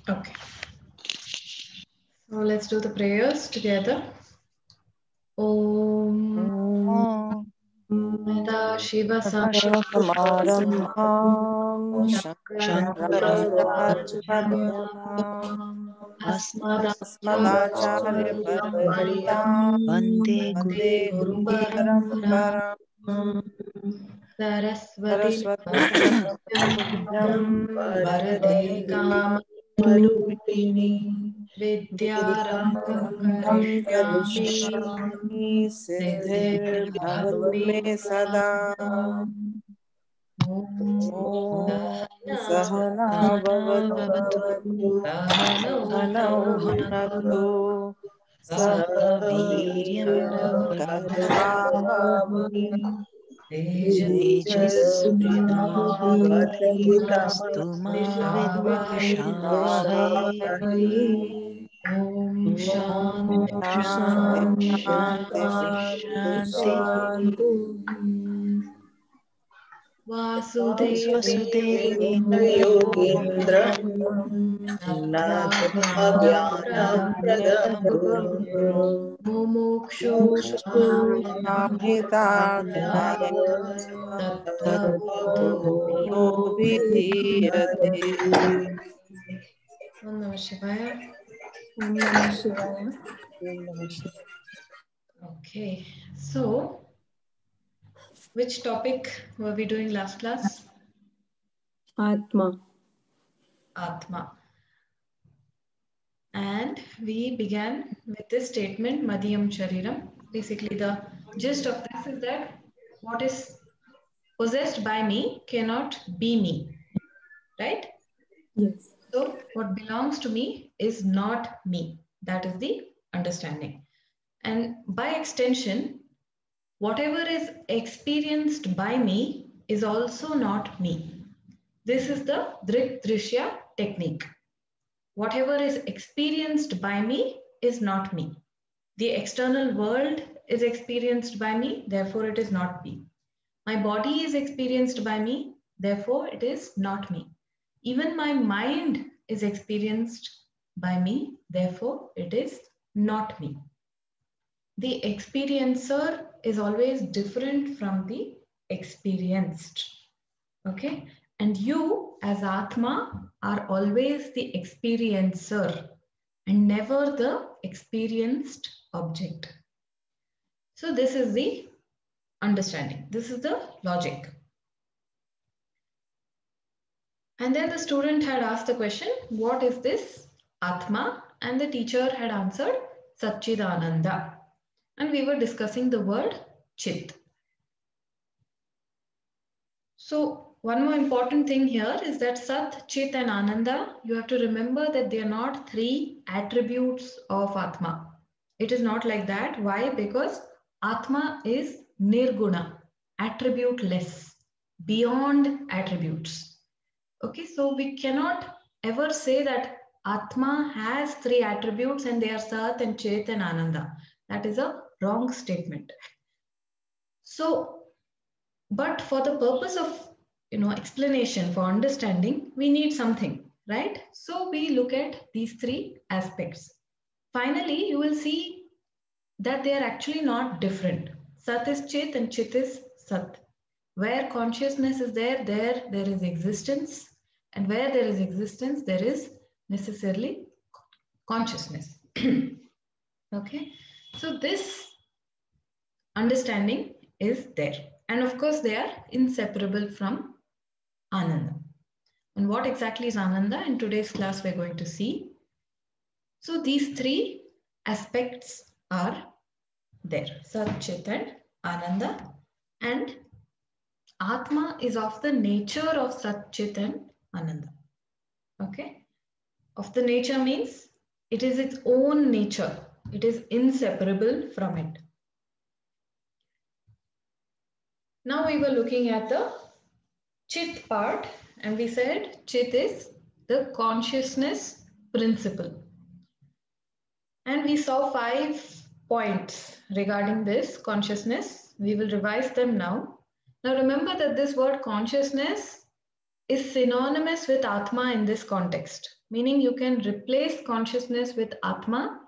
Okay. So let's do the prayers together. Om Medha Shiva Samaramam Shankaracharyammam Asmadacharya Paryampam Vande Vande Guru Guru Paramparam Saraswati Saraswati Varade Marupini Vidyarambam Karishyami Karishyami Siddhir Bhavat Siddhirbhavati Me Sada Om Sahana Bhavatu Sahanau Bhunaktu Sah Sahaviryam Veeryam Karavavai Tejasvinavadhitastu ma vidvishahai. Om Om Shanti Shanti Shanti Shanti Shanti Vasudevi Vasudevendra Tattvabodha Tattvabodha Moksha Mokshamhitarthaya Tattvabodha. Vidhiyate. Om Namah Shivaya. Om Namah Shivaya. Okay, so which topic were we doing last class? Atma. Atma. And we began with this statement, Madhyam Shariram. Basically, the gist of this is that what is possessed by me cannot be me, right? Yes. So what belongs to me is not me. That is the understanding. And by extension, whatever is experienced by me is also not me. This is the Drik Drishya technique. Whatever is experienced by me is not me. The external world is experienced by me, therefore it is not me. My body is experienced by me, therefore it is not me. Even my mind is experienced by me, therefore it is not me. The experiencer is always different from the experienced. Okay? And you as Atma are always the experiencer and never the experienced object. So this is the understanding. This is the logic. And then the student had asked the question, what is this Atma? And the teacher had answered, Satchidananda. And we were discussing the word Chit. So one more important thing here is that Sat, Chit and Ananda, you have to remember that they are not three attributes of Atma. It is not like that. Why? Because Atma is Nirguna, attributeless, beyond attributes. Okay, so we cannot ever say that Atma has three attributes and they are Sat and Chit and Ananda. That is a wrong statement. So, but for the purpose of explanation, for understanding, we need something, right? So we look at these three aspects. Finally, you will see that they are actually not different. Sat is Chit and Chit is Sat. Where consciousness is there, there is existence. And where there is existence, there is necessarily consciousness. Okay, so this understanding is there. And of course, they are inseparable from Ananda. And what exactly is Ananda? In today's class, we're going to see. So these three aspects are there. Sat, Chit and Ananda. And Atma is of the nature of Sat, Chit and Ananda. Okay. Of the nature means it is its own nature. It is inseparable from it. Now we were looking at the Chit part and we said Chit is the consciousness principle. And we saw 5 points regarding this consciousness. We will revise them now. Now remember that this word consciousness is synonymous with Atma in this context. meaning you can replace consciousness with Atma,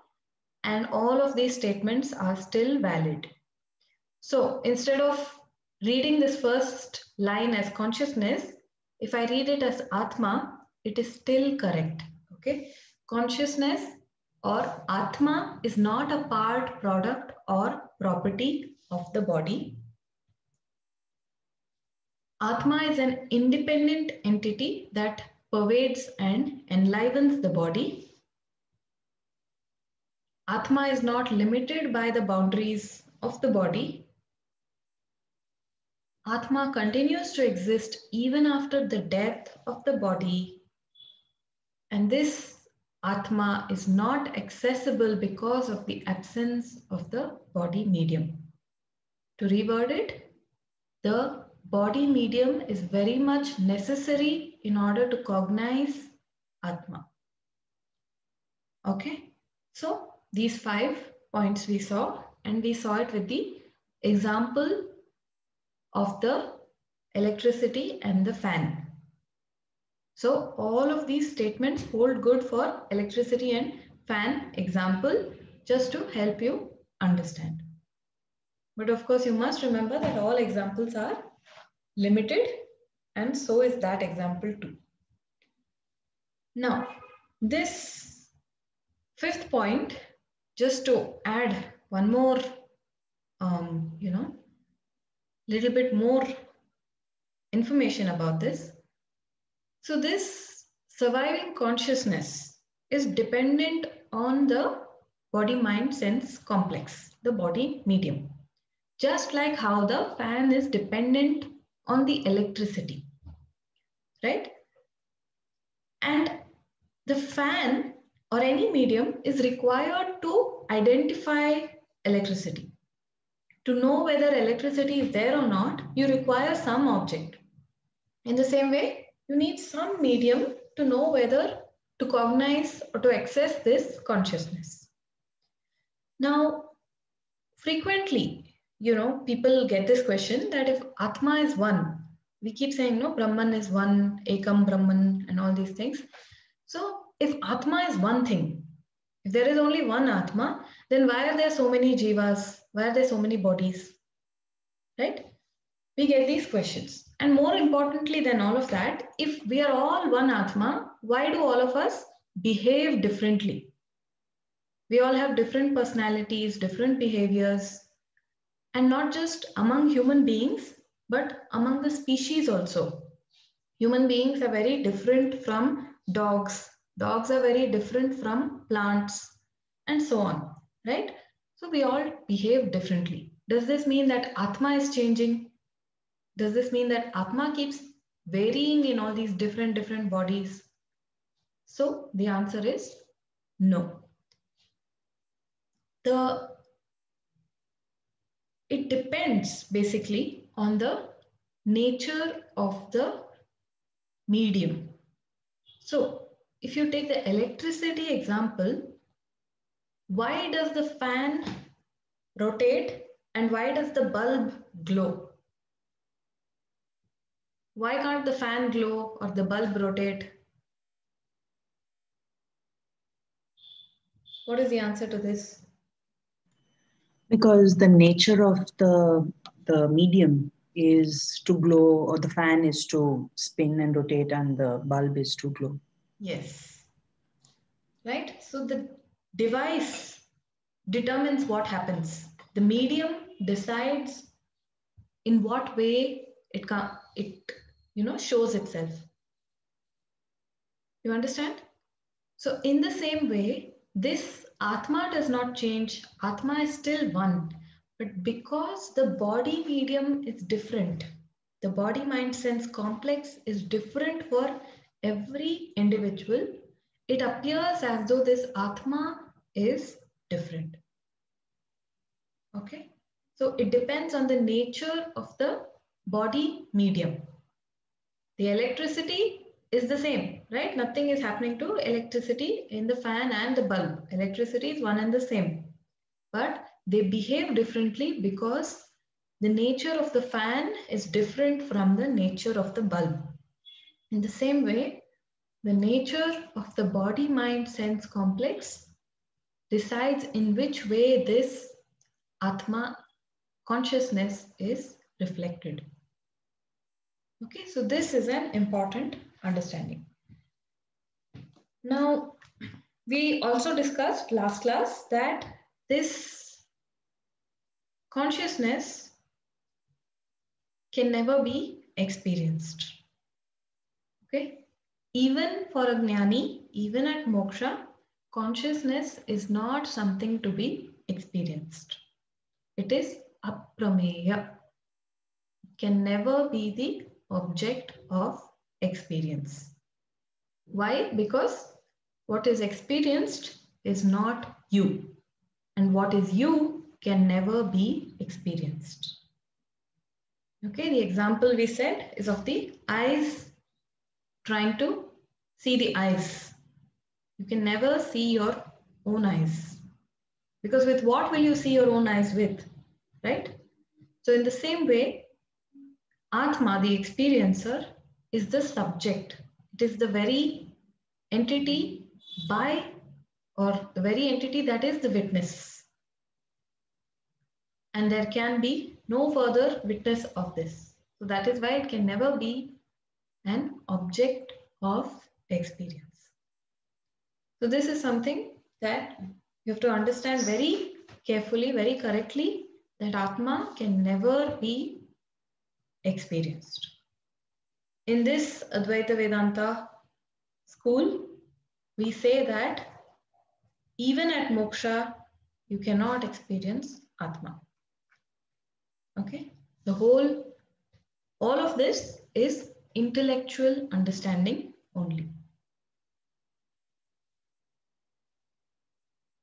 and all of these statements are still valid. So instead of reading this first line as consciousness, if I read it as Atma, it is still correct. Okay, consciousness or Atma is not a part, product, or property of the body. Atma is an independent entity that pervades and enlivens the body. Atma is not limited by the boundaries of the body. Atma continues to exist even after the death of the body. And this Atma is not accessible because of the absence of the body medium. To reword it, the body medium is very much necessary in order to cognize Atma. Okay, so these 5 points we saw, and we saw it with the example of the electricity and the fan. So all of these statements hold good for electricity and fan example, just to help you understand. But of course, you must remember that all examples are limited, and so is that example too. Now, this 5th point, just to add one more, little bit more information about this. So this surviving consciousness is dependent on the body-mind sense complex, the body medium. Just like how the fan is dependent on the electricity, right? And the fan or any medium is required to identify electricity. To know whether electricity is there or not, you require some object. In the same way, you need some medium to know whether to cognize or to access this consciousness. Now, frequently, people get this question that if Atma is one, we keep saying, no, Brahman is one, Ekam Brahman, and all these things. So if Atma is one thing, if there is only one Atma, then why are there so many jivas? Why are there so many bodies? Right? We get these questions. And more importantly than all of that, if we are all one Atma, why do all of us behave differently? We all have different personalities, different behaviors, and not just among human beings, but among the species also. Human beings are very different from dogs. Dogs are very different from plants, and so on, right? So we all behave differently. Does this mean that Atma is changing? Does this mean that Atma keeps varying in all these different bodies? So the answer is no. It depends basically on the nature of the medium. So if you take the electricity example, why does the fan rotate and why does the bulb glow? Why can't the fan glow or the bulb rotate? What is the answer to this? Because the nature of the medium is to glow, or the fan is to spin and rotate, and the bulb is to glow. Yes. Right? So the device determines what happens. The medium decides in what way it shows itself. You understand? So in the same way, this Atma does not change. Atma is still one. But because the body medium is different, the body mind sense complex is different for every individual, it appears as though this Atma is different. Okay? So it depends on the nature of the body medium. The electricity is the same, right? Nothing is happening to electricity in the fan and the bulb. Electricity is one and the same. But they behave differently because the nature of the fan is different from the nature of the bulb. In the same way, the nature of the body-mind-sense complex decides in which way this Atma consciousness is reflected. Okay, so this is an important understanding. Now, we also discussed last class that this consciousness can never be experienced. Okay, even for a jnani, even at moksha, consciousness is not something to be experienced. It is aprameya. It can never be the object of experience. Why? Because what is experienced is not you, and what is you can never be experienced. Okay, the example we said is of the eyes trying to see the eyes. You can never see your own eyes, because with what will you see your own eyes with, right? So in the same way, Atma, the experiencer, is the subject. It is the very entity or the very entity that is the witness. And there can be no further witness of this. So that is why it can never be an object of experience. So this is something that you have to understand very carefully, very correctly, that Atma can never be experienced. In this Advaita Vedanta school, we say that even at moksha, you cannot experience Atma. Okay? All of this is intellectual understanding only.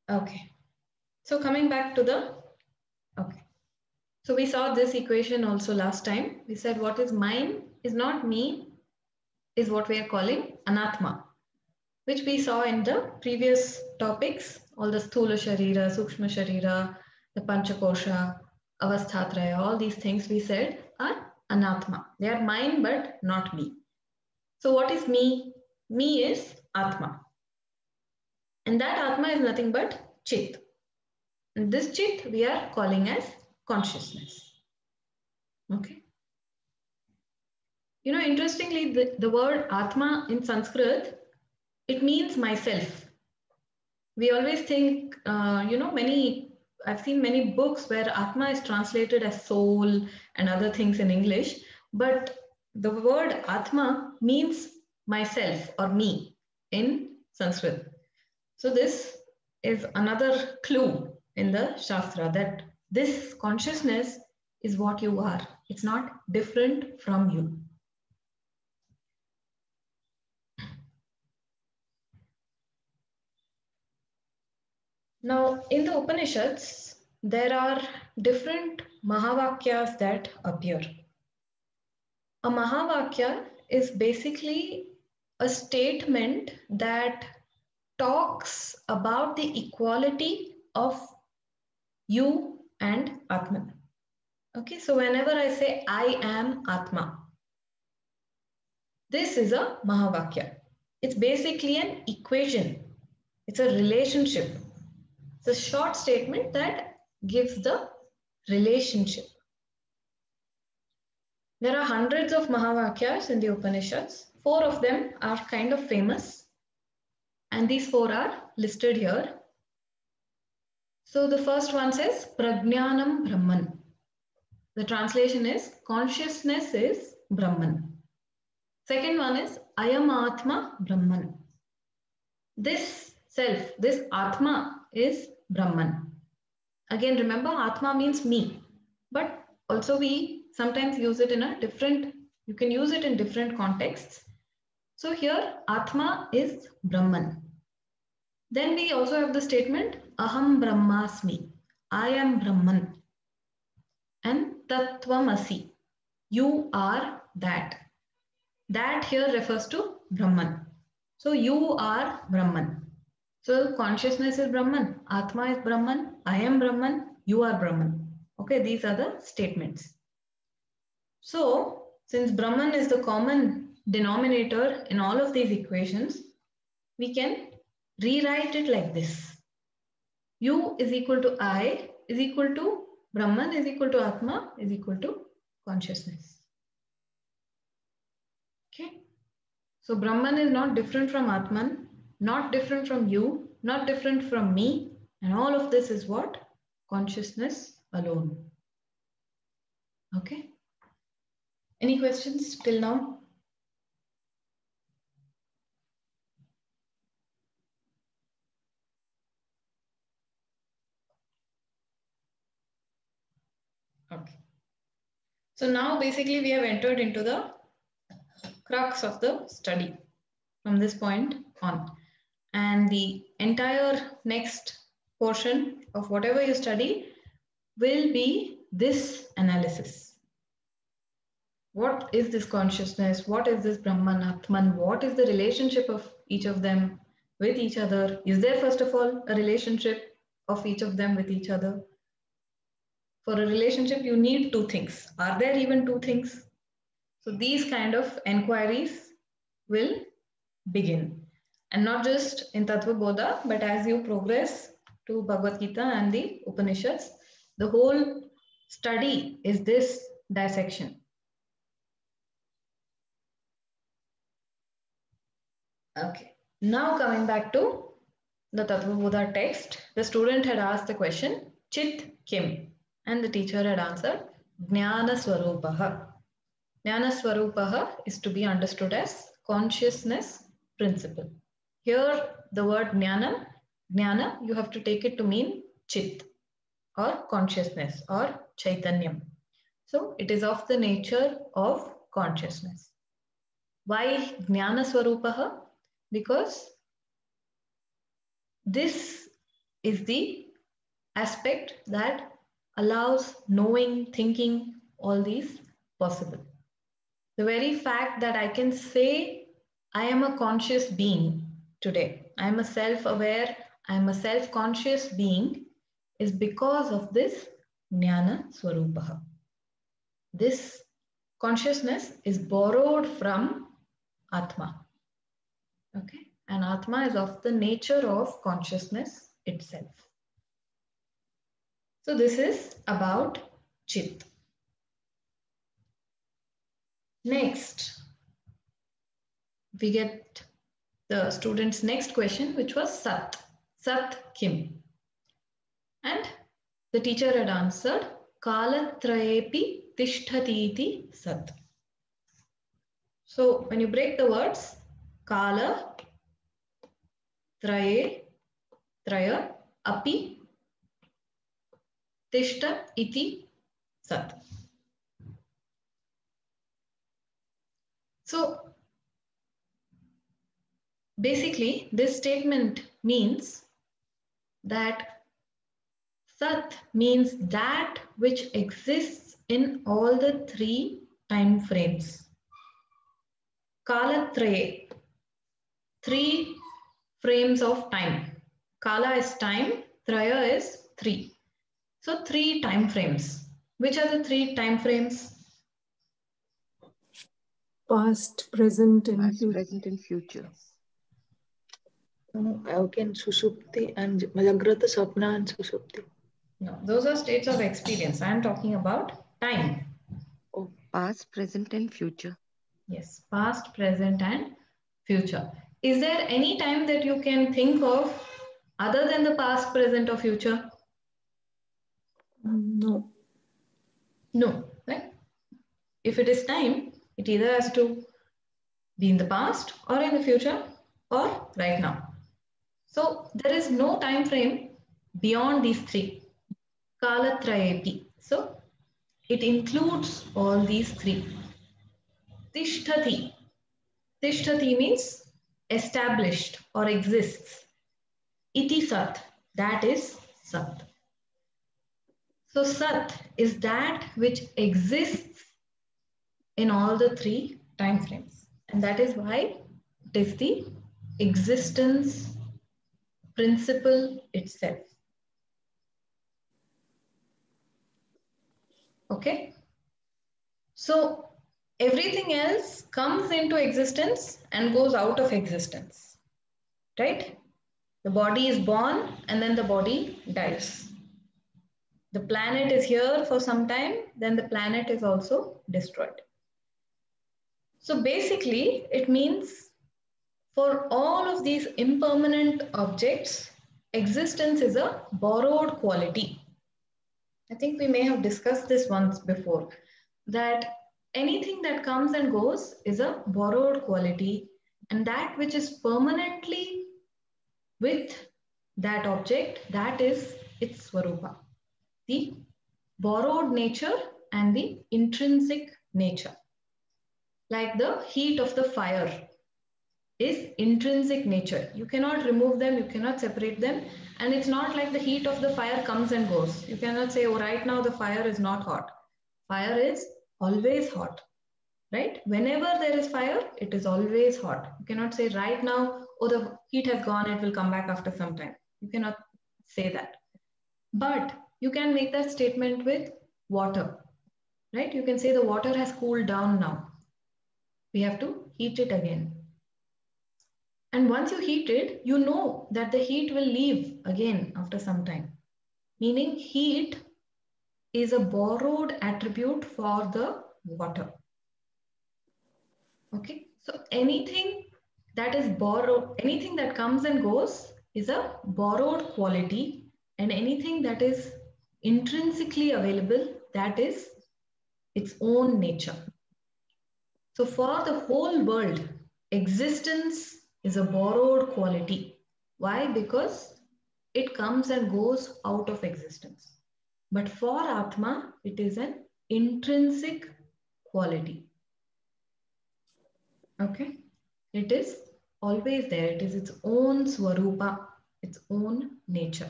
Okay. So coming back to okay. So we saw this equation also last time. We said what is mine is not me is what we are calling anatma, which we saw in the previous topics, all the sthula sharira, sukshma sharira, the panchakosha, avasthatraya, all these things we said are anatma. They are mine but not me. So what is me? Me is atma. And that atma is nothing but chit. And this chit we are calling as consciousness. Okay. You know, interestingly, the word Atma in Sanskrit, it means myself. We always think, I've seen many books where Atma is translated as soul and other things in English, but the word Atma means myself or me in Sanskrit. So this is another clue in the Shastra that this consciousness is what you are. It's not different from you. Now, in the Upanishads, there are different Mahavakyas that appear. A Mahavakya is basically a statement that talks about the equality of you and Atman. Okay, so whenever I say I am Atma, this is a Mahavakya. It's basically an equation. It's a relationship. It's a short statement that gives the relationship. There are hundreds of Mahavakyas in the Upanishads. 4 of them are kind of famous. And these 4 are listed here. So the first one says, Prajnanam Brahman. The translation is, consciousness is Brahman. Second one is, Ayam Atma Brahman. This self, this Atma is Brahman. Again, remember, Atma means me. But also we sometimes use it in a different, you can use it in different contexts. So here, Atma is Brahman. Then we also have the statement, Aham Brahmasmi. I am Brahman. And Tattvamasi. You are that. That here refers to Brahman. So you are Brahman. So consciousness is Brahman. Atma is Brahman. I am Brahman. You are Brahman. Okay, these are the statements. So since Brahman is the common denominator in all of these equations, we can rewrite it like this. U is equal to I is equal to Brahman is equal to Atma is equal to consciousness. Okay. So Brahman is not different from Atman, not different from you, not different from me. And all of this is what? Consciousness alone. Okay. Any questions till now? Okay. So now basically we have entered into the crux of the study from this point on. And the entire next portion of whatever you study will be this analysis. What is this consciousness? What is this Brahman, Atman? What is the relationship of each of them with each other? Is there, first of all, a relationship of each of them with each other? For a relationship, you need two things. Are there even two things? So these kind of enquiries will begin. And not just in Tattvabodha, but as you progress to Bhagavad Gita and the Upanishads, the whole study is this dissection. Okay, now coming back to the Tattvabodha text, the student had asked the question, Chit Kim? And the teacher had answered, Jnana Swarupaha. Jnana Swarupaha is to be understood as consciousness principle. Here, the word Jnana, you have to take it to mean Chit or consciousness or Chaitanyam. So, it is of the nature of consciousness. Why Jnana Swarupaha? Because this is the aspect that allows knowing, thinking, all these possible. The very fact that I can say I am a conscious being today, I am a self-aware, I am a self-conscious being is because of this Jnana Swarupaha. This consciousness is borrowed from Atma. Okay, and Atma is of the nature of consciousness itself. So this is about Chit. Next, we get the student's next question, which was Sat. Sat Kim? And the teacher had answered, Kalatrayepi Tishtatiti Sat. So when you break the words, Kala, Traye, Traya, Api, Tishta iti Sat. So basically, this statement means that Sat means that which exists in all the three time frames. Kalatraye, three frames of time. Kala is time, Traya is three. So three time frames. Which are the three time frames? Past, present, and Past, future. present, and future. Again, Susupti and Jagrata, Sapna and Susupti. No, those are states of experience. I am talking about time. Oh, Past, present, and future. Yes, past, present, and future. Is there any time that you can think of other than the past, present, or future? No. No, right? If it is time, it either has to be in the past or in the future or right now. So there is no time frame beyond these three. Kalatrayepi. So it includes all these three. Tishtati. Tishtati means established or exists. Iti Sat, that is Sat. So Sat is that which exists in all the three time frames. And that is why it is the existence principle itself. Okay. So everything else comes into existence and goes out of existence, right? The body is born and then the body dies. The planet is here for some time, then the planet is also destroyed. So basically, it means for all of these impermanent objects, existence is a borrowed quality. I think we may have discussed this once before, that anything that comes and goes is a borrowed quality, and that which is permanently with that object, that is its Swarupa. The borrowed nature and the intrinsic nature. Like the heat of the fire is intrinsic nature. You cannot remove them, you cannot separate them. And it's not like the heat of the fire comes and goes. You cannot say, oh, right now the fire is not hot. Fire is always hot, right? Whenever there is fire, it is always hot. You cannot say right now, oh, the heat has gone, it will come back after some time. You cannot say that. But you can make that statement with water, right? You can say the water has cooled down now. We have to heat it again. And once you heat it, you know that the heat will leave again after some time. Meaning heat is a borrowed attribute for the water. Okay, so anything that is borrowed, anything that comes and goes is a borrowed quality, and anything that is intrinsically available, that is its own nature. So for the whole world, existence is a borrowed quality. Why? Because it comes and goes out of existence. But for Atma, it is an intrinsic quality. Okay, it is always there. It is its own Swarupa, its own nature.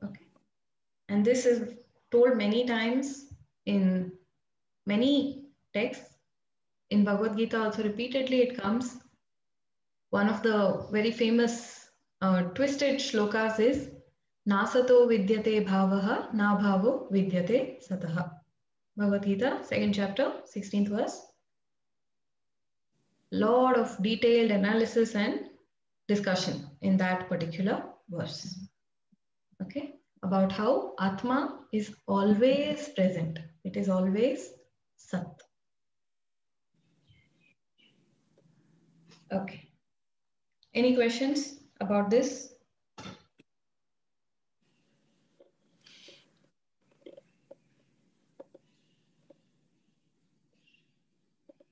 Okay, and this is told many times in many texts. In Bhagavad Gita also repeatedly it comes. One of the very famous twisted shlokas is Nasato vidyate bhavaha na bhavo vidyate sataha. Bhagavad Gita, 2nd chapter, 16th verse. Lot of detailed analysis and discussion in that particular verse. Okay, about how Atma is always present. It is always Sat. Okay. Any questions about this?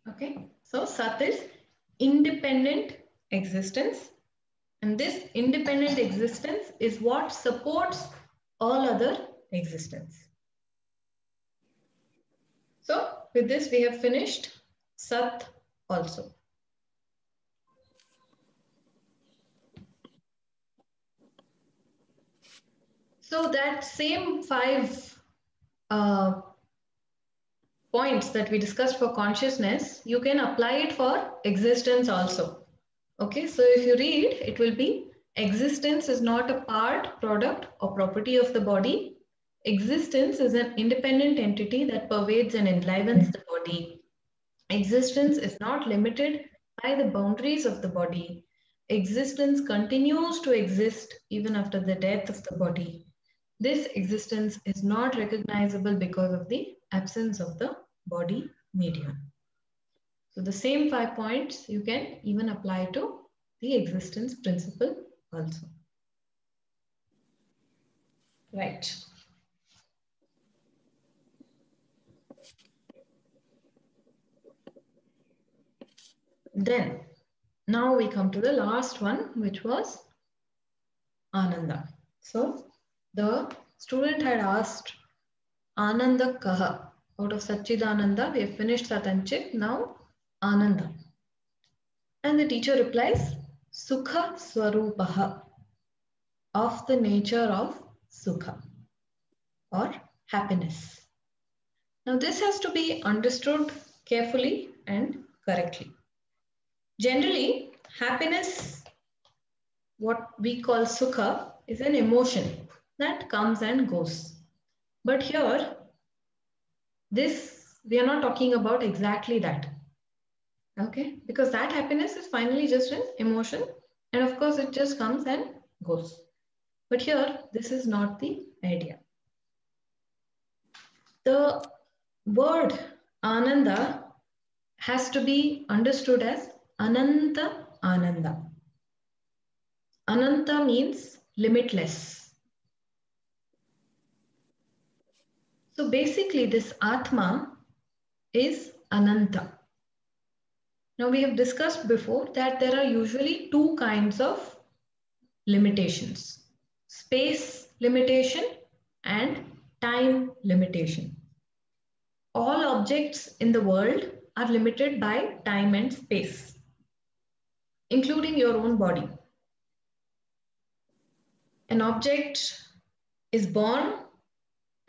Okay, so Sat is independent existence, and this independent existence is what supports all other existence. So with this we have finished Sat also. So that same 5 points that we discussed for consciousness, you can apply it for existence also. Okay, so if you read, it will be existence is not a part, product, or property of the body. Existence is an independent entity that pervades and enlivens the body. Existence is not limited by the boundaries of the body. Existence continues to exist even after the death of the body. This existence is not recognizable because of the absence of the body medium. So the same 5 points you can even apply to the existence principle also. Right. Then, now we come to the last one, which was Ananda. So the student had asked, Ananda kaha? Out of Satchidananda, we have finished Satanchit, now Ananda. And the teacher replies, Sukha Swarupaha, of the nature of Sukha or happiness. Now this has to be understood carefully and correctly. Generally, happiness, what we call Sukha, is an emotion that comes and goes. But here, this we are not talking about exactly that. Okay, because that happiness is finally just an emotion, and of course it just comes and goes. But here, this is not the idea. The word Ananda has to be understood as Ananta Ananda. Ananta means limitless. So basically, this Atma is Ananta. Now, we have discussed before that there are usually two kinds of limitations: space limitation and time limitation. All objects in the world are limited by time and space, including your own body. An object is born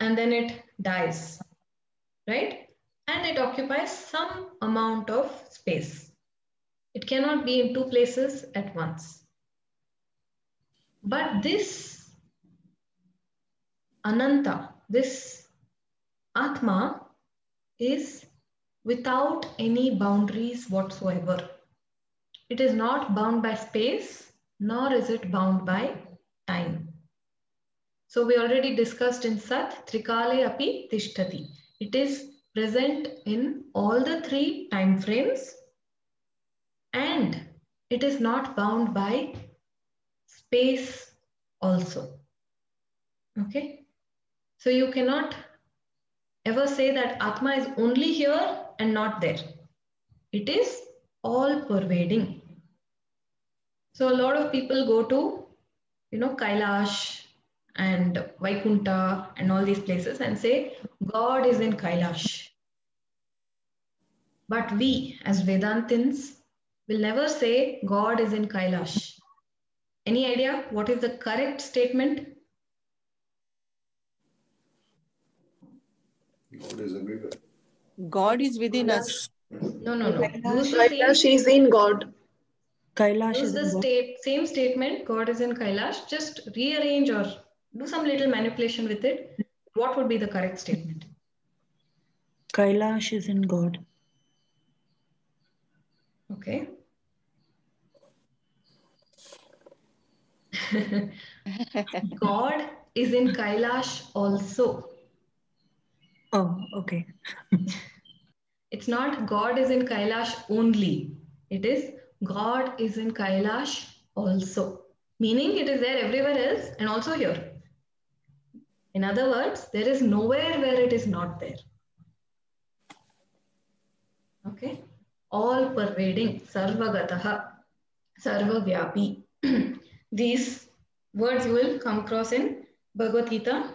and then it dies, right? And it occupies some amount of space. It cannot be in two places at once. But this Ananta, this Atma, is without any boundaries whatsoever. It is not bound by space, nor is it bound by time. So we already discussed in Sat, Trikale api tishtati. It is present in all the three time frames, and it is not bound by space also. Okay? So you cannot ever say that Atma is only here and not there. It is all pervading. So a lot of people go to, Kailash and Vaikunta and all these places and say, God is in Kailash. But we as Vedantins will never say God is in Kailash. Any idea what is the correct statement? God is everywhere. God is within us. No. Use the Kailash same, is in God. Kailash use is the in God. same statement, God is in Kailash. Just rearrange or do some little manipulation with it. What would be the correct statement? Kailash is in God. Okay. God is in Kailash also. Oh, okay. It's not God is in Kailash only. It is God is in Kailash also. Meaning it is there everywhere else and also here. In other words, there is nowhere where it is not there. Okay. All pervading, sarvagataha, sarvavyapi. These words you will come across in Bhagavad Gita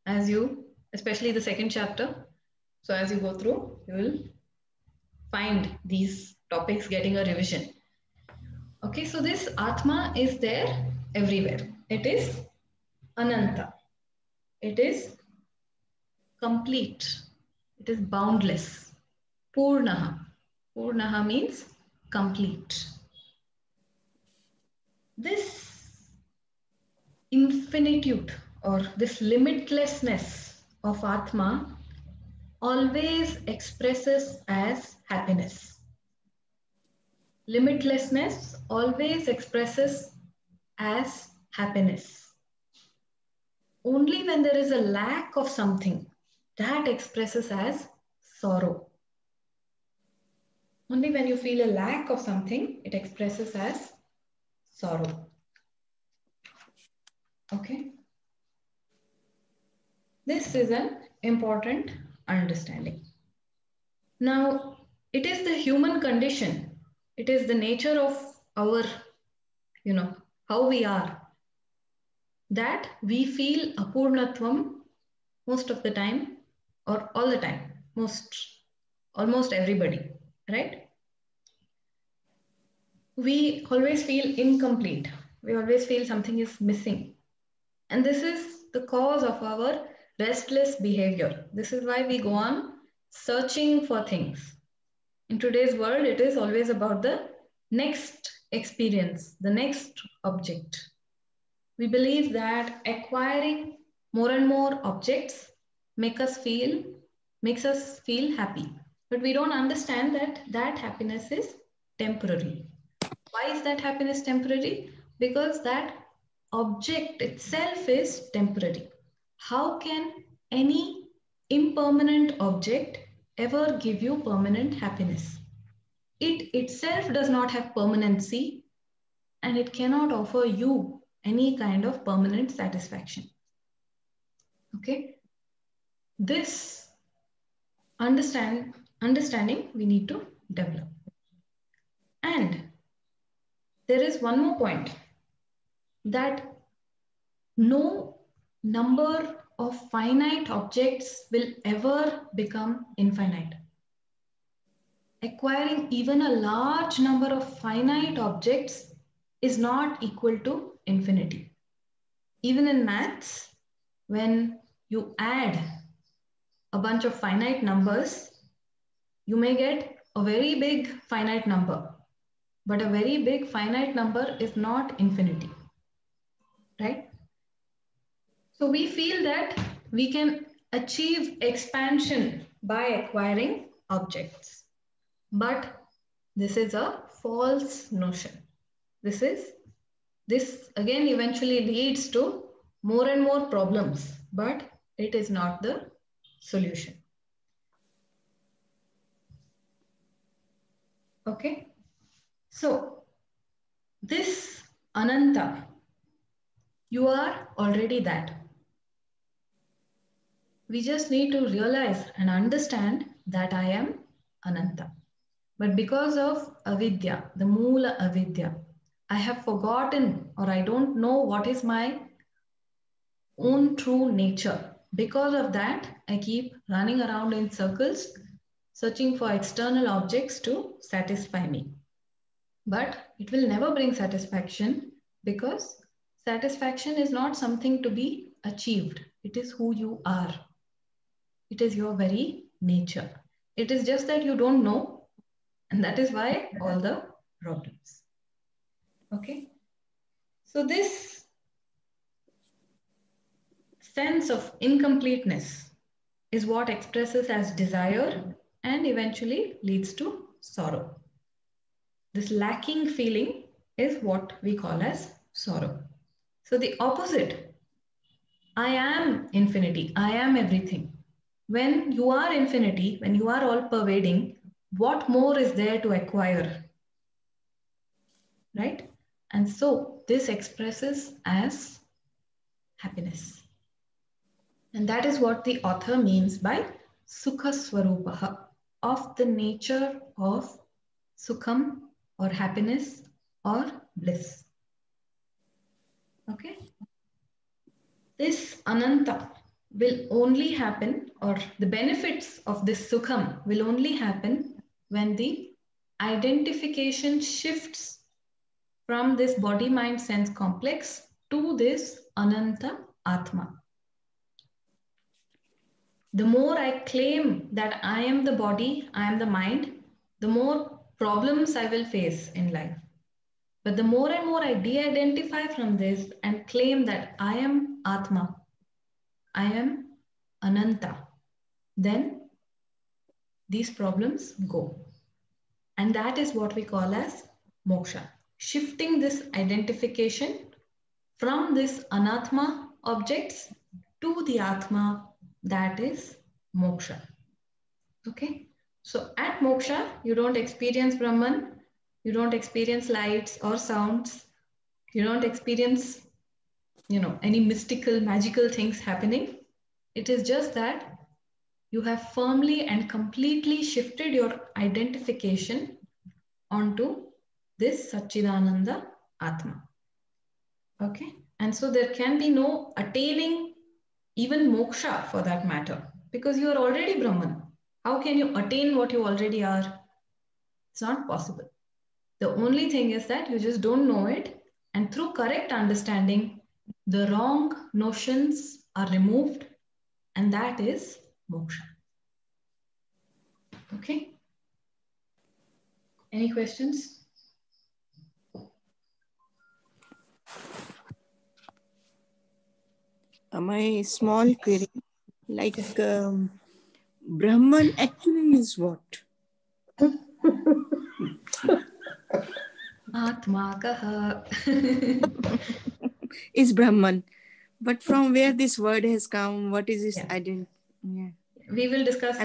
as you, especially the second chapter. So as you go through, you will find these topics getting a revision. Okay, so this Atma is there everywhere. It is Ananta. It is complete. It is boundless. Purnaha. Purnaha means complete. This infinitude or this limitlessness of Atma always expresses as happiness. Limitlessness always expresses as happiness. Only when there is a lack of something, that expresses as sorrow. Only when you feel a lack of something, it expresses as sorrow. Okay? This is an important understanding. Now, it is the human condition. It is the nature of our, how we are, that we feel apurnatvam most of the time or all the time, almost everybody, right? We always feel incomplete. We always feel something is missing. And this is the cause of our restless behavior. This is why we go on searching for things. In today's world, it is always about the next experience, the next object. We believe that acquiring more and more objects make us feel makes us feel happy. But we don't understand that that happiness is temporary. Why is that happiness temporary? Because that object itself is temporary. How can any impermanent object ever give you permanent happiness? It itself does not have permanency, and it cannot offer you any kind of permanent satisfaction. Okay? This understanding we need to develop. And there is one more point, that no number of finite objects will ever become infinite. Acquiring even a large number of finite objects is not equal to infinity. Even in maths, when you add a bunch of finite numbers, you may get a very big finite number, but a very big finite number is not infinity, right? So we feel that we can achieve expansion by acquiring objects, but this is a false notion. This again eventually leads to more and more problems, but it is not the solution. Okay, so this Ananta, you are already that. We just need to realize and understand that I am Ananta. But because of avidya, the moola avidya, I have forgotten, or I don't know what is my own true nature. Because of that, I keep running around in circles, searching for external objects to satisfy me. But it will never bring satisfaction, because satisfaction is not something to be achieved. It is who you are. It is your very nature. It is just that you don't know, and that is why all the problems. Okay. So this sense of incompleteness is what expresses as desire and eventually leads to sorrow. This lacking feeling is what we call as sorrow. So the opposite, I am infinity, I am everything. When you are infinity, when you are all pervading, what more is there to acquire? Right? And so this expresses as happiness. And that is what the author means by Sukha Swarupaha, of the nature of Sukham or happiness or bliss. Okay? This Ananta will only happen, or the benefits of this Sukham will only happen when the identification shifts from this body, mind, sense complex to this Ananta Atma. The more I claim that I am the body, I am the mind, the more problems I will face in life. But the more and more I de-identify from this and claim that I am Atma, I am Ananta, then these problems go. And that is what we call as moksha. Shifting this identification from this anatma objects to the atma, that is moksha. Okay, so at moksha, you don't experience Brahman, you don't experience lights or sounds, you don't experience, any mystical, magical things happening. It is just that you have firmly and completely shifted your identification onto this Satchidananda Atma. Okay, and so there can be no attaining even moksha for that matter, because you are already Brahman. How can you attain what you already are? It's not possible. The only thing is that you just don't know it, and through correct understanding, the wrong notions are removed, and that is moksha. Okay? Any questions? My small query, like Brahman actually is what? Atma kaha. Is Brahman. But from where this word has come, what is its Yeah. identity? Yeah. We will discuss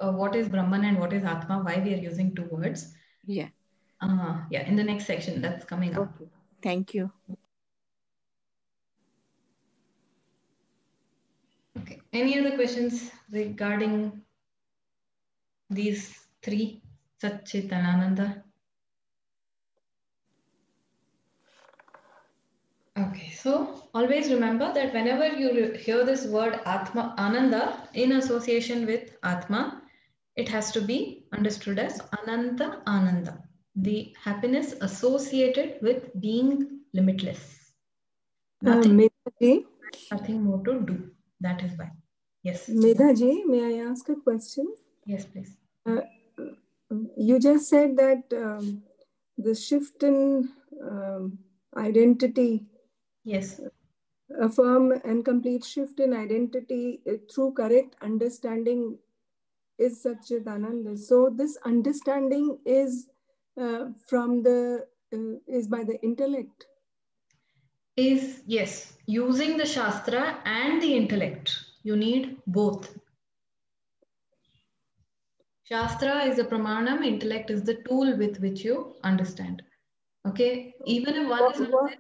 what is Brahman and what is Atma, why we are using two words. Yeah. Yeah, in the next section that's coming up. Okay. Thank you. Okay. Any other questions regarding these three, Sat, Chit and Ananda? Okay, so always remember that whenever you hear this word Atma, Ananda in association with Atma, it has to be understood as Ananta Ananda, the happiness associated with being limitless. Nothing, Medha ji, nothing more to do. That is why. Yes. Medha ji, may I ask a question? Yes, please. You just said that the shift in identity, Yes. a firm and complete shift in identity through correct understanding is Satchidananda. So this understanding is is by the intellect. Is, yes, using the Shastra and the intellect. You need both. Shastra is the pramanam, intellect is the tool with which you understand. Okay, even if one is not there,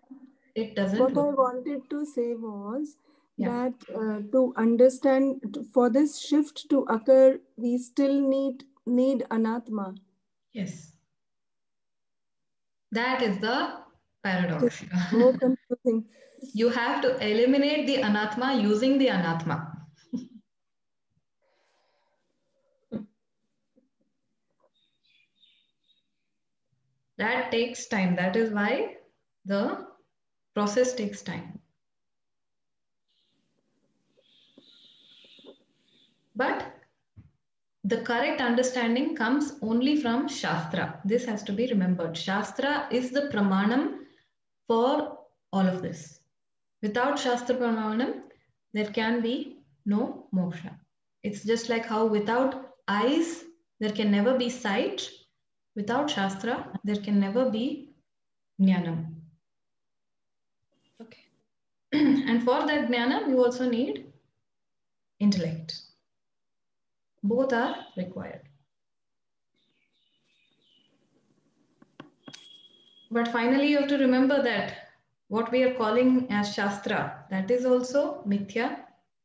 it doesn't What work. I wanted to say was Yeah. that to understand, for this shift to occur, we still need anatma. Yes. That is the paradox. More confusing. You have to eliminate the anatma using the anatma. That takes time. That is why the process takes time. But the correct understanding comes only from Shastra. This has to be remembered. Shastra is the pramanam for all of this. Without Shastra pramanam, there can be no moksha. It's just like how without eyes, there can never be sight. Without Shastra, there can never be jnanam. Okay. And for that jnanam, you also need intellect. Both are required. But finally, you have to remember that what we are calling as Shastra, that is also mithya.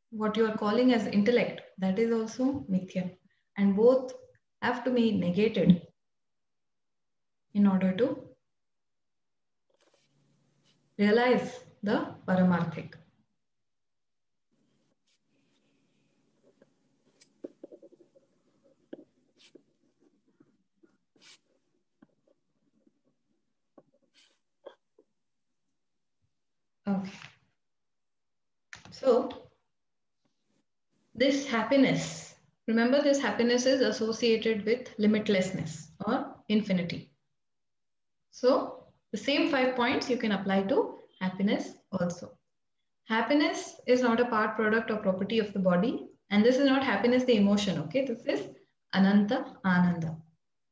What you are calling as intellect, that is also mithya. And both have to be negated in order to realize the paramarthik. Okay. So, this happiness, remember this happiness is associated with limitlessness or infinity. So, the same 5 points you can apply to happiness also. Happiness is not a part, product or property of the body. And this is not happiness, the emotion, okay? This is Ananta Ananda.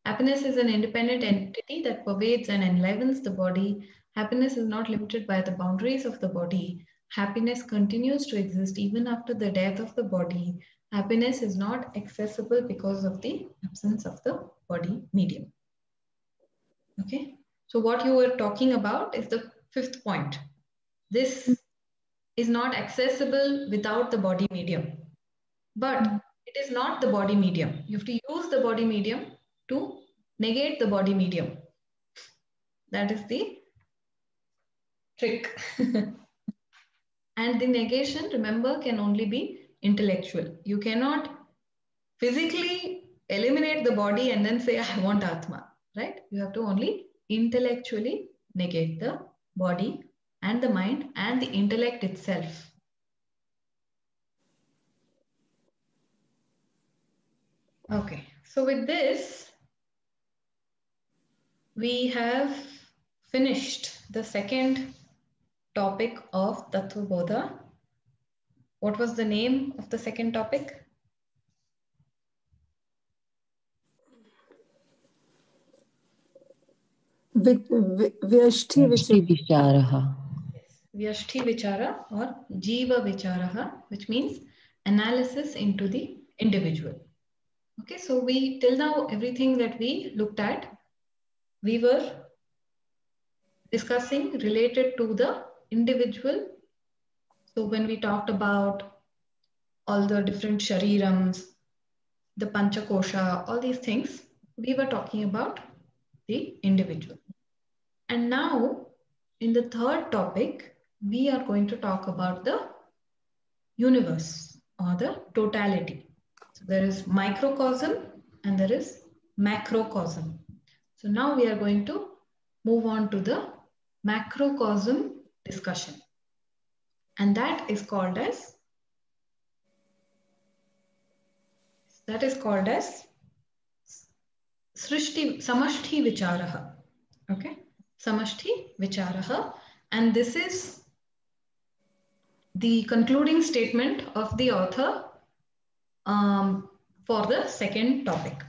Happiness is an independent entity that pervades and enlivens the body. Happiness is not limited by the boundaries of the body. Happiness continues to exist even after the death of the body. Happiness is not accessible because of the absence of the body medium. Okay? So what you were talking about is the 5th point. This is not accessible without the body medium. But it is not the body medium. You have to use the body medium to negate the body medium. That is the trick. And the negation, remember, can only be intellectual. You cannot physically eliminate the body and then say, I want Atma, right? You have to only intellectually negate the body and the mind and the intellect itself. Okay, so with this, we have finished the second topic of Tattvabodha. What was the name of the second topic? Vyashti Vicharaha. Vyashti vichara or jiva vicharaha, which means analysis into the individual. Okay, so we till now everything that we looked at, we were discussing related to the individual. So when we talked about all the different sharirams, the panchakosha, all these things, we were talking about the individual. And now in the third topic, we are going to talk about the universe or the totality. So there is microcosm and there is macrocosm. So now we are going to move on to the macrocosm discussion. And that is called as Samashti Vicharaha. Okay, Samashti Vicharaha. And this is the concluding statement of the author for the second topic.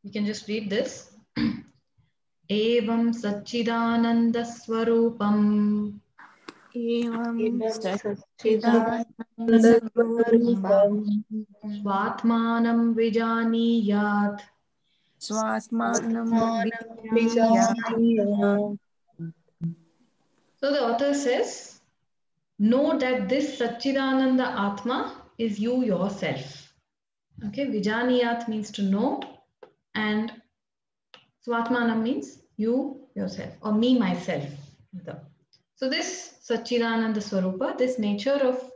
You can just read this. Evam Satchidananda Swarupam Evam Satchidananda Svatmanam Vijaniyat. Swatmanam So the author says, know that this Satchidananda Atma is you yourself. Okay, Vijaniyat means to know, and Swatmanam means you yourself, or me myself. So this Satchidananda Swarupa, this nature of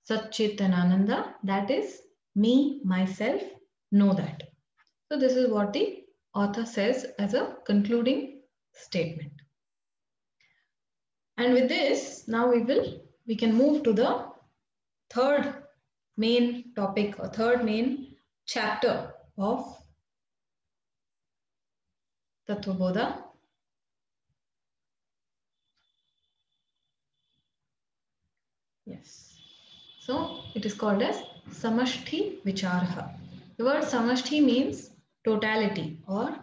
Satchit and Ananda, that is me, myself, know that. So this is what the author says as a concluding statement. And with this, now we can move to the third main topic or third main chapter of Tattvabodha. Yes. So it is called as Samashti Vicharaha. The word Samashti means totality or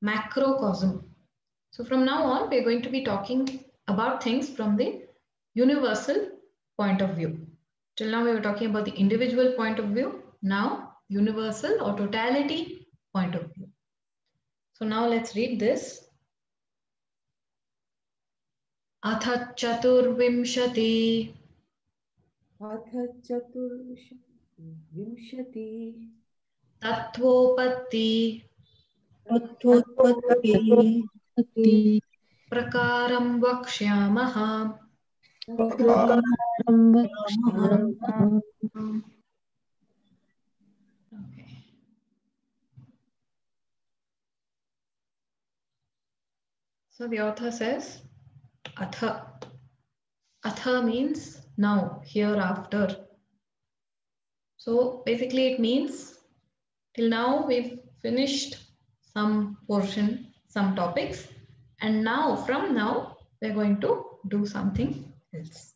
macrocosm. So from now on, we are going to be talking about things from the universal point of view. Till now, we were talking about the individual point of view. Now, universal or totality point of view. So now let's read this. Atha Chaturvimshati. Atha Chaturvimshati. Tattvopatti. Tattvopatti. Prakaram Vakshamaha. Prakaram Vakshamaha. Okay. So the author says, Atha. Atha means now, hereafter. So basically it means till now we've finished some portion, some topics, and now from now we're going to do something else.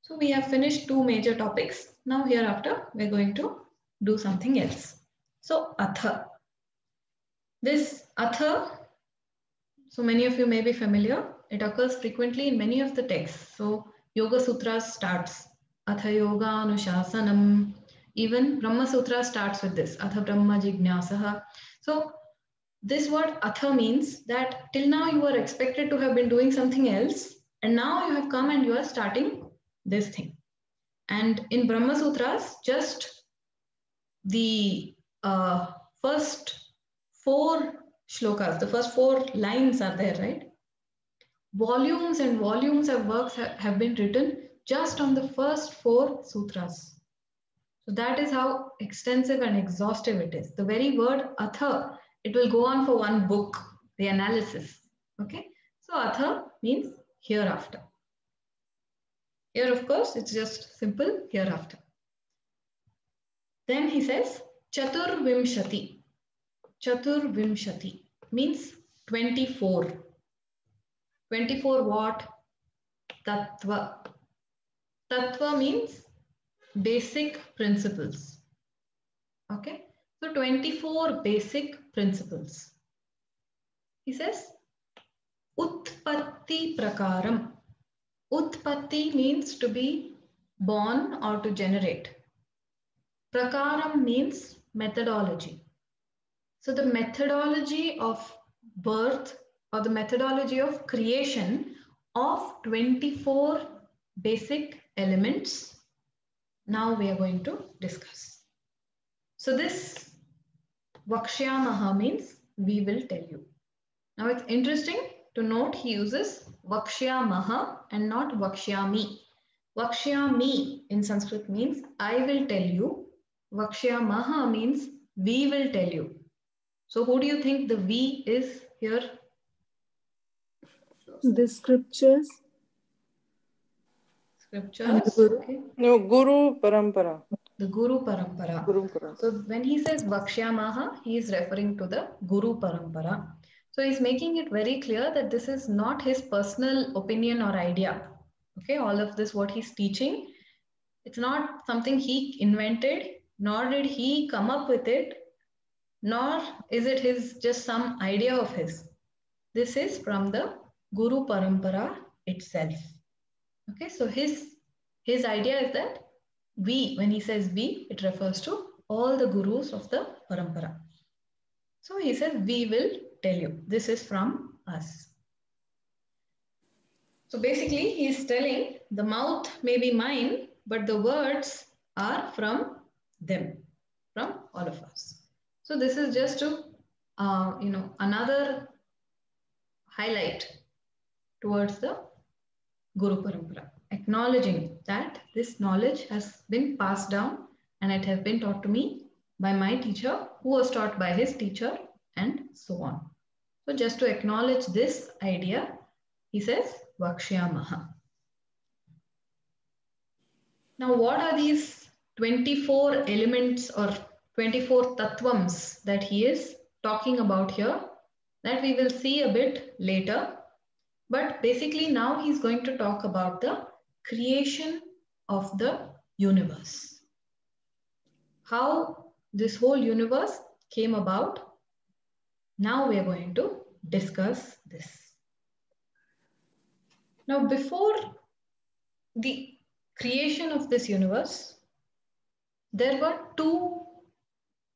So we have finished two major topics. Now hereafter we're going to do something else. So Atha. This Atha, so many of you may be familiar. It occurs frequently in many of the texts. So Yoga Sutras starts Atha Yoga Anushasanam. Even Brahma Sutra starts with this Atha Brahma Jignasaha. So this word Atha means that till now you were expected to have been doing something else, and now you have come and you are starting this thing. And in Brahma Sutras, just the first 4 shlokas, the first 4 lines are there, right? Volumes and volumes of works have been written just on the first 4 sutras. So that is how extensive and exhaustive it is. The very word Atha, it will go on for one book, the analysis. Okay, so Atha means hereafter. Here, of course, it's just simple hereafter. Then he says Chaturvimshati. Chaturvimshati means 24. 24 what? Tattva. Tattva means basic principles. Okay, so 24 basic principles. He says, Utpatti prakaram. Utpatti means to be born or to generate. Prakaram means methodology. So the methodology of birth or the methodology of creation of 24 basic elements, now we are going to discuss. So this Vakshyamaha means we will tell you. Now it's interesting to note he uses Vakshyamaha and not Vakshyami. Vakshyami in Sanskrit means I will tell you. Vakshyamaha means we will tell you. So who do you think the we is here? The scriptures. Scriptures. Okay. No, Guru Parampara. The Guru Parampara. Guru Parampara. So when he says Vakshyamaha, he is referring to the Guru Parampara. So he's making it very clear that this is not his personal opinion or idea. Okay, all of this, what he's teaching, it's not something he invented, nor did he come up with it, nor is it his just some idea of his. This is from the Guru Parampara itself. Okay, so his idea is that we, when he says we, it refers to all the gurus of the Parampara. So he says, we will tell you. This is from us. So basically, he's telling the mouth may be mine, but the words are from them, from all of us. So this is just to, another highlight towards the Guru Parampara, acknowledging that this knowledge has been passed down and it has been taught to me by my teacher, who was taught by his teacher, and so on. So just to acknowledge this idea, he says, Vakshyamaha. Now, what are these 24 elements or 24 tattvams that he is talking about here? That we will see a bit later. But basically now he's going to talk about the creation of the universe. How this whole universe came about. Now we are going to discuss this. Now before the creation of this universe, there were two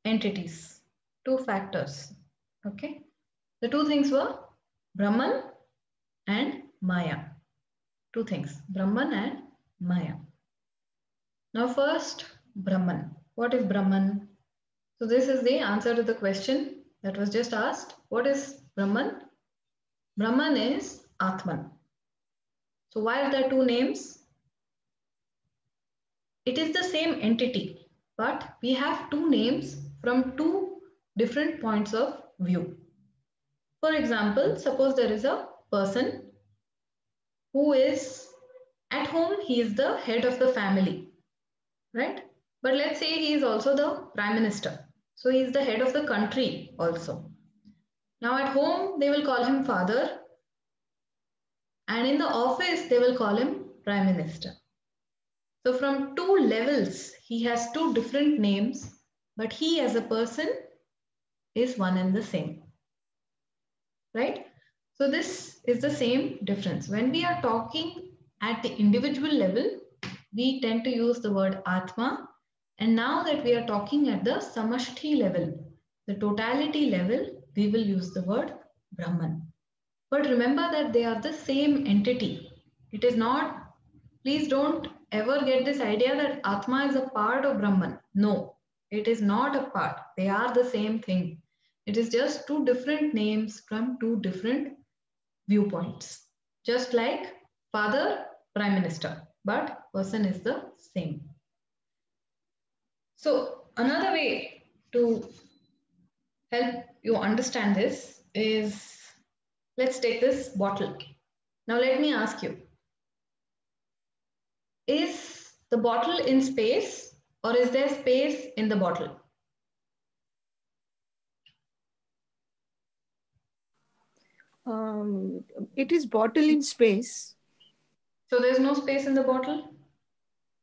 entities, two factors. Okay. The two things were Brahman and Maya. Two things, Brahman and Maya. Now first, Brahman. What is Brahman? So this is the answer to the question that was just asked. What is Brahman? Brahman is Atman. So why are there two names? It is the same entity, but we have two names from two different points of view. For example, suppose there is a person who is at home, he is the head of the family, right? But let's say he is also the prime minister. So he is the head of the country also. Now at home, they will call him father. And in the office, they will call him prime minister. So from two levels, he has two different names, but he as a person is one and the same, right? So this is the same difference. When we are talking at the individual level, we tend to use the word Atma. And now that we are talking at the Samashti level, the totality level, we will use the word Brahman. But remember that they are the same entity. It is not, please don't ever get this idea that Atma is a part of Brahman. No, it is not a part. They are the same thing. It is just two different names from two different viewpoints. Just like father, prime minister, but person is the same. So another way to help you understand this is, let's take this bottle. Now let me ask you, is the bottle in space or is there space in the bottle? It is bottle in space. So there's no space in the bottle?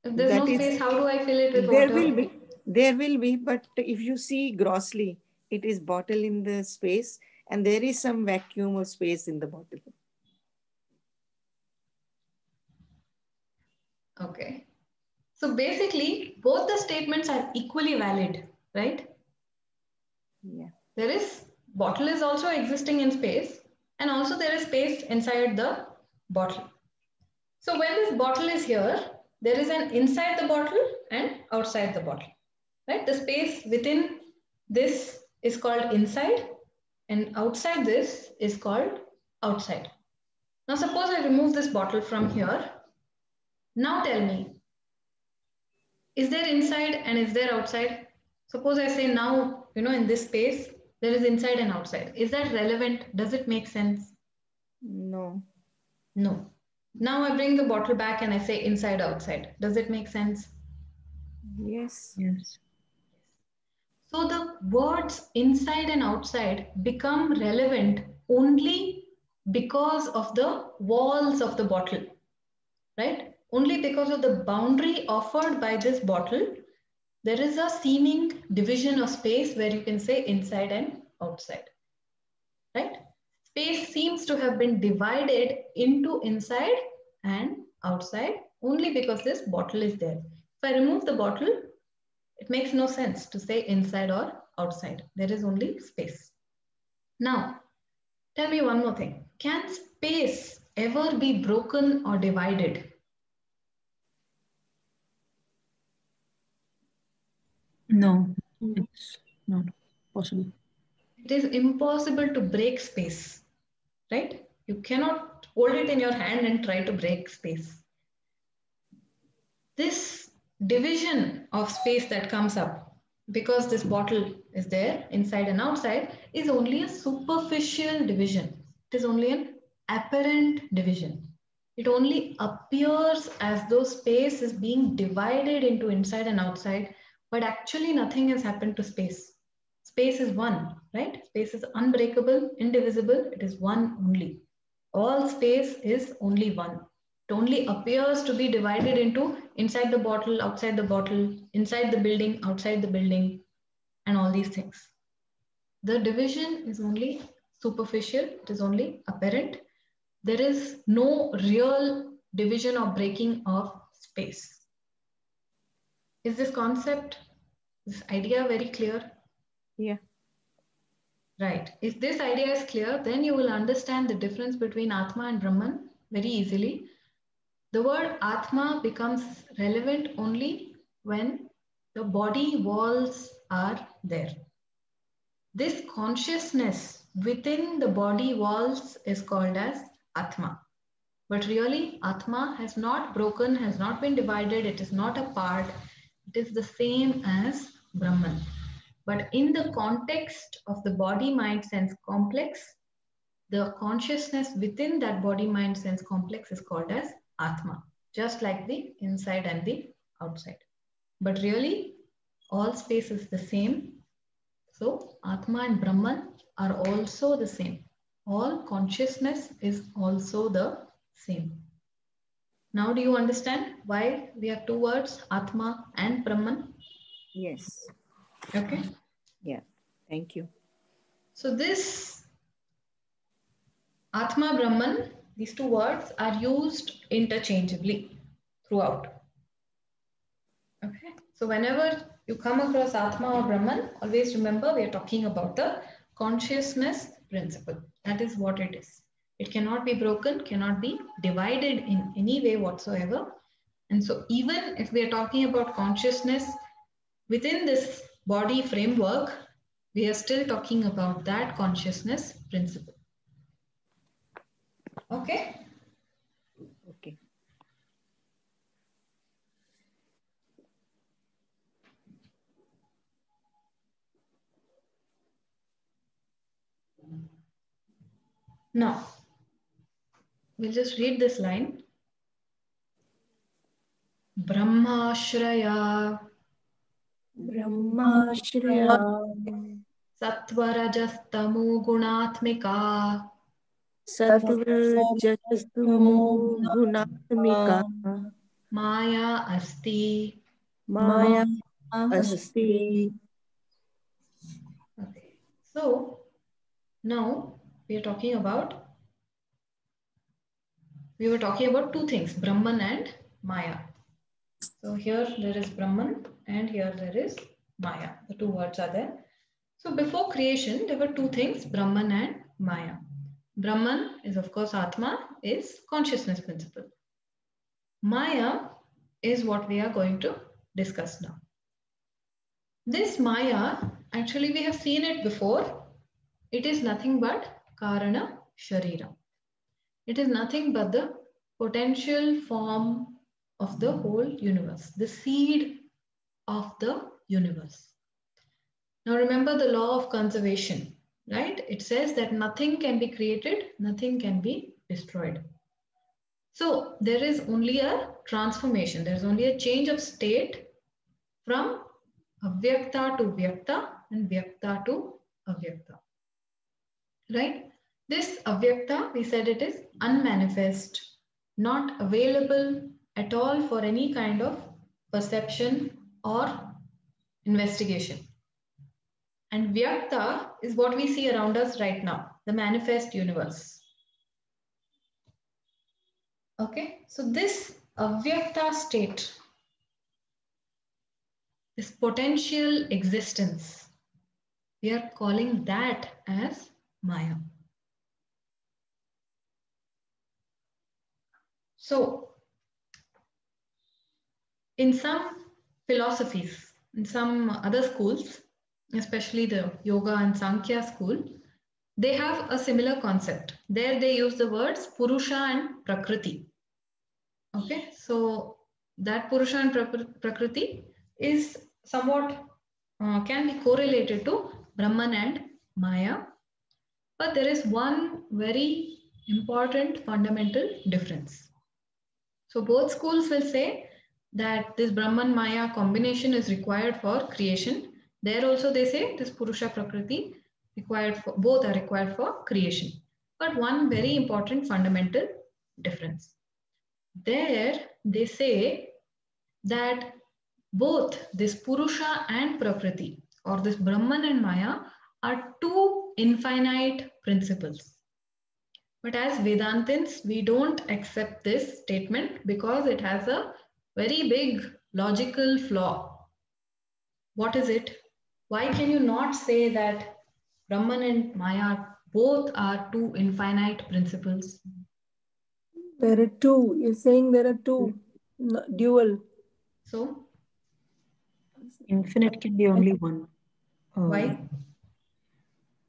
If there's That no is- space, how do I fill it with There water? will be, but if you see grossly, it is bottle in the space And there is some vacuum or space in the bottle. Okay. So basically, both the statements are equally valid, right? Yeah. There is bottle is also existing in space, and also there is space inside the bottle. So when this bottle is here, there is an inside the bottle and outside the bottle, right? The space within this is called inside, and outside this is called outside. Now suppose I remove this bottle from here. Now tell me, is there inside and is there outside? Suppose I say now, in this space, there is inside and outside. Is that relevant? Does it make sense? No. No. Now I bring the bottle back and I say inside, outside. Does it make sense? Yes. Yes. So the words inside and outside become relevant only because of the walls of the bottle, right? Only because of the boundary offered by this bottle, there is a seeming division of space where you can say inside and outside, right? Space seems to have been divided into inside and outside only because this bottle is there. If I remove the bottle, it makes no sense to say inside or outside. There is only space. Now, tell me one more thing. Can space ever be broken or divided? No, it's not possible. It is impossible to break space, right? You cannot hold it in your hand and try to break space. This division of space that comes up because this bottle is there inside and outside is only a superficial division. It is only an apparent division. It only appears as though space is being divided into inside and outside, but actually nothing has happened to space. Space is one, right? Space is unbreakable, indivisible. It is one only. All space is only one. It only appears to be divided into inside the bottle, outside the bottle, inside the building, outside the building, and all these things. The division is only superficial. It is only apparent. There is no real division or breaking of space. Is this concept, this idea very clear? Yeah. Right. If this idea is clear, then you will understand the difference between Atma and Brahman very easily. The word Atma becomes relevant only when the body walls are there. This consciousness within the body walls is called as Atma. But really, Atma has not broken, has not been divided, it is not a part, it is the same as Brahman. But in the context of the body, mind, sense complex, the consciousness within that body, mind, sense complex is called as Atma, just like the inside and the outside. But really, all space is the same. So, Atma and Brahman are also the same. All consciousness is also the same. Now, do you understand why we have two words, Atma and Brahman? Yes. Okay. Yeah. Thank you. So this Atma Brahman, these two words are used interchangeably throughout. Okay. So whenever you come across Atma or Brahman, always remember we are talking about the consciousness principle. That is what it is. It cannot be broken, cannot be divided in any way whatsoever. And so even if we are talking about consciousness within this body framework, we are still talking about that consciousness principle. Okay. Okay. Now, we'll just read this line. Brahmashraya Brahmashraya Sattvarajastamu Gunatmika Tattvabodha Gunatmika Maya Asti. Maya Asti. Okay. So, Now we were talking about two things, Brahman and Maya. So here there is Brahman and here there is Maya. The two words are there. So before creation, there were two things, Brahman and Maya. Brahman is of course Atma, is consciousness principle. Maya is what we are going to discuss now. This Maya, actually we have seen it before. It is nothing but Karana Sharira. It is nothing but the potential form of the whole universe, the seed of the universe. Now remember the law of conservation, right? It says that nothing can be created, nothing can be destroyed. So there is only a transformation, there is only a change of state from avyakta to vyakta and vyakta to avyakta, right? This avyakta, we said it is unmanifest, not available at all for any kind of perception or investigation. And vyakta is what we see around us right now, the manifest universe. Okay, so this avyakta state, this potential existence, we are calling that as Maya. So, in some philosophies, in some other schools, especially the Yoga and Sankhya school, they have a similar concept. There they use the words Purusha and Prakriti. Okay, so that Purusha and Prakriti is somewhat can be correlated to Brahman and Maya, but there is one very important fundamental difference. So both schools will say that this Brahman Maya combination is required for creation. There also they say this Purusha Prakriti required for, both are required for creation. But one very important fundamental difference. There they say that both this Purusha and Prakriti, or this Brahman and Maya, are two infinite principles. But as Vedantins, we don't accept this statement because it has a very big logical flaw. What is it? Why can you not say that Brahman and Maya both are two infinite principles? There are two. You're saying there are two, dual. So, Infinite can be only one. why?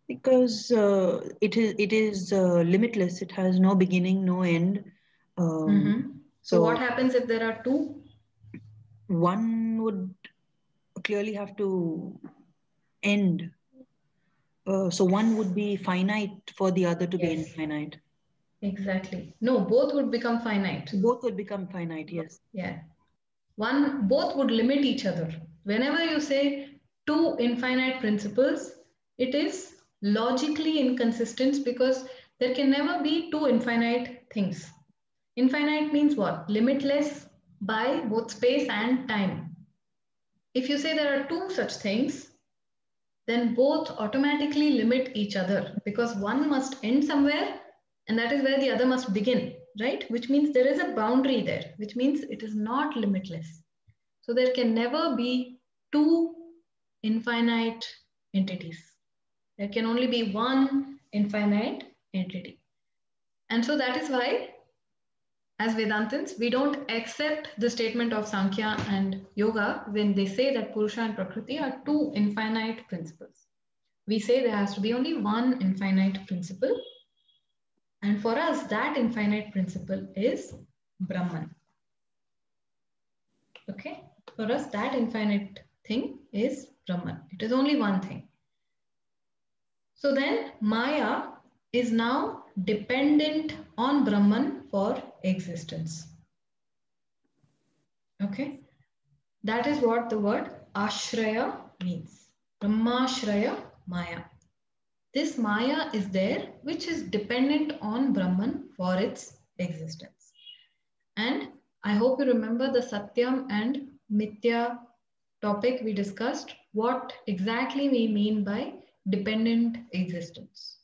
Because it is limitless. It has no beginning, no end. So what happens if there are two? One would clearly have to end. So one would be finite for the other to be infinite. Exactly. No, both would become finite. Both would become finite, yes. Yeah. Both would limit each other. Whenever you say two infinite principles, it is logically inconsistent because there can never be two infinite things. Infinite means what? Limitless by both space and time. If you say there are two such things, then both automatically limit each other because one must end somewhere and that is where the other must begin, right? Which means there is a boundary there, which means it is not limitless. So there can never be two infinite entities. There can only be one infinite entity. And so that is why, as Vedantins, we don't accept the statement of Sankhya and Yoga when they say that Purusha and Prakriti are two infinite principles. We say there has to be only one infinite principle. And for us, that infinite principle is Brahman. Okay? For us, that infinite thing is Brahman. It is only one thing. So then Maya is now dependent on Brahman for existence. Okay? That is what the word Ashraya means. Brahmashraya Maya. This Maya is there, which is dependent on Brahman for its existence. And I hope you remember the Satyam and Mithya topic we discussed, what exactly we mean by dependent existence.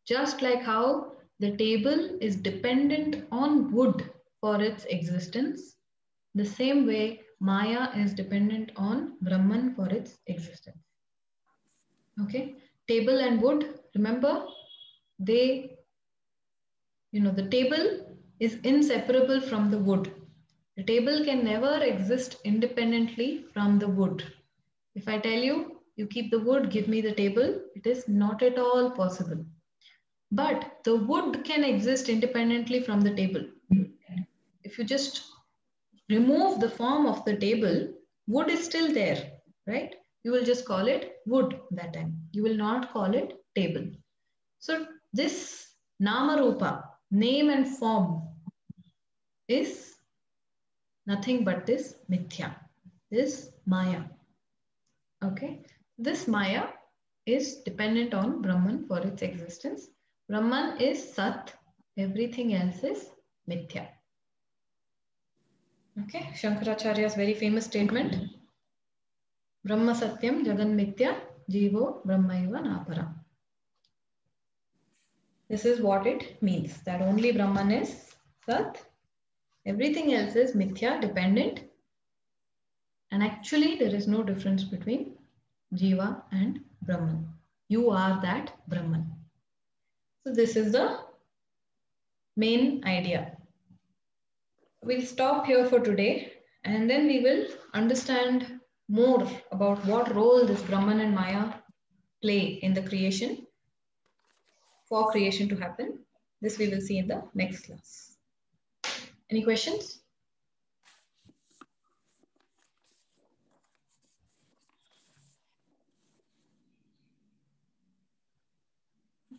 Just like how the table is dependent on wood for its existence, the same way Maya is dependent on Brahman for its existence. Okay, table and wood, remember, the table is inseparable from the wood. The table can never exist independently from the wood. If I tell you, you keep the wood, give me the table, it is not at all possible. But the wood can exist independently from the table. If you just remove the form of the table, wood is still there, right? You will just call it wood that time. You will not call it table. So this nama rupa, name and form, is nothing but this mithya, this Maya. Okay, this Maya is dependent on Brahman for its existence. Brahman is Sat, everything else is Mithya. Okay, Shankaracharya's very famous statement, Brahma Satyam Jagan Mithya Jivo Brahmaiva Napara. This is what it means, that only Brahman is Sat, everything else is Mithya, dependent, and actually there is no difference between Jiva and Brahman. You are that Brahman. So this is the main idea. We'll stop here for today, and then we will understand more about what role this Brahman and Maya play in the creation, for creation to happen. This we will see in the next class. Any questions?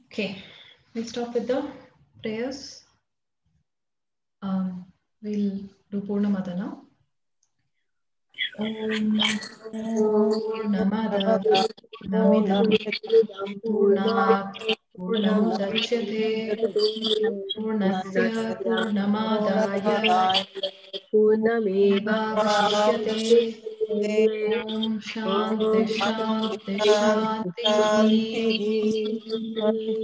Okay, we'll stop with the prayers. We'll do Purnamada now. Om Purnamada Namidam Purnat Purnamudachyate Purnasya Purnamadaya Purnamevavasishyate. Om Shanti Shanti Shanti.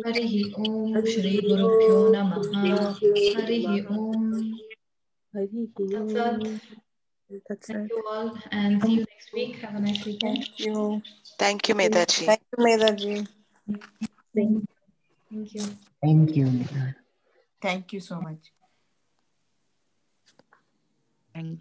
Harihi Om Shri Gurubhyo Namaha. Harihi Om. Tatsat. Thank you all and see you next week. Have a nice weekend. Thank you. Thank you, Medhaji. Thank you, Medha. Thank you. Thank you, Medha. Thank you so much. Thank you.